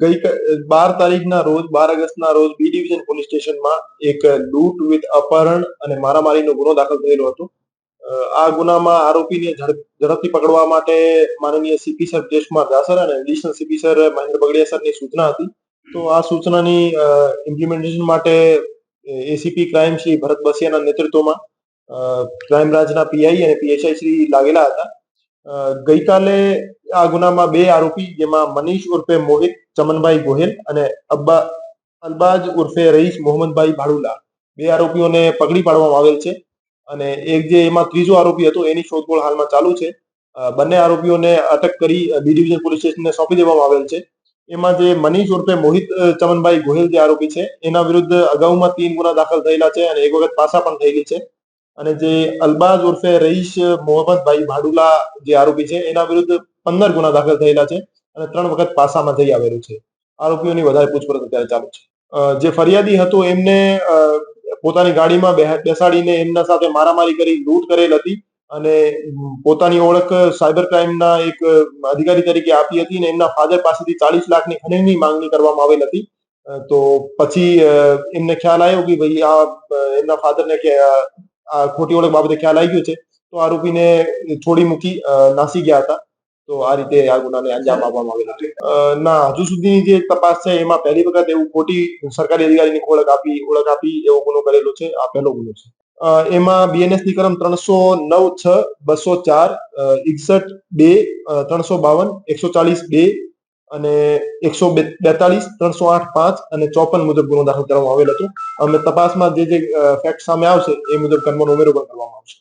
ગઈ 12 તારીખના રોજ 12 ઓગસ્ટના રોજ બી ડિવિઝન પોલીસ સ્ટેશનમાં એક લૂંટ વિથ અપહરણ અને મારામારીનો ગુનો દાખલ થયેલો હતો. આ ગુનામાં આરોપીને ઝડપથી પકડવા માટે માનનીય સીપી સર જયેશકુમાર દાસર અને additional CP sir Mahendra Bagadiya સરની સૂચના હતી. તો આ સૂચનાની ઇમ્પ્લિમેન્ટેશન માટે એસીપી ક્રાઇમ શ્રી ભરત બસિયાના નેતૃત્વમાં ક્રાઇમ બ્રાન્ચના પીઆઈ અને પીએસઆઈ શ્રી લાગેલા હતા. ગઈકાલે આ ગુનામાં બે આરોપી જેમાં મનીષ ઉર્ફે મોહિત ચમનભાઈ ગોહિલ અને અલબાજ ઉર્ફે રઈસ મોહમ્મદભાઈ ભાડુલા બે આરોપીઓને પકડી પાડવામાં આવેલ છે અને એક જે એમાં ત્રીજો આરોપી હતો એની શોધખોળ હાલમાં ચાલુ છે. બંને આરોપીઓને અટક કરી બી ડિવિઝન પોલીસ સ્ટેશનને સોંપી દેવામાં આવેલ છે. એમાં જે મનીષ ઉર્ફે મોહિત ચમનભાઈ ગોહિલ જે આરોપી છે એના વિરુદ્ધ અગાઉમાં 3 ગુના દાખલ થયેલા છે અને એક વખત પાસા પણ થયેલી છે. અને જે અલબાજ ઉર્ફે રઈસ મોહમ્મદભાઈ ભાડુલા જે આરોપી છે એના વિરુદ્ધ 15 ગુના દાખલ થયેલા છે અને 3 વખત પાસામાં જઈ આવેલું છે. આરોપીઓની વધારે પૂછપરછ અત્યારે ચાલુ છે. જે ફરિયાદી હતો એમને પોતાની ગાડીમાં બેસાડીને એમના સાથે મારામારી કરી લૂંટ કરેલ હતી અને પોતાની ઓળખ સાયબર ક્રાઇમના એક અધિકારી તરીકે આપી હતી અને એમના ફાધર પાસેથી 40 લાખની ખંડણીની માંગણી કરવામાં આવેલ હતી. તો પછી એમને ખ્યાલ આવ્યો કે ભાઈ આ એમના ફાધરને કે આ ખોટી ઓળખ બાબતે ખ્યાલ આવી ગયો છે, તો આરોપીને છોડી મૂકી નાસી ગયા હતા. તો આ રીતે આ ગુનાને અંજામ આપવામાં આવેલો હતો. ના, હજુ સુધીની જે તપાસ છે એમાં પહેલી વખત એવું ખોટી સરકારી અધિકારીની ઓળખ આપી એવો ગુનો કરેલો છે. આ પહેલો ગુનો છે. એમાં બીએનએસની કલમ 309(6), 204, 61(2), 352, 140(2) અને 142, 308(5) અને 54 મુજબ ગુનો દાખલ કરવામાં આવેલ હતો. અમે તપાસમાં જે ફેક્ટ સામે આવશે એ મુજબ કર્મનો ઉમેરો પણ કરવામાં આવશે.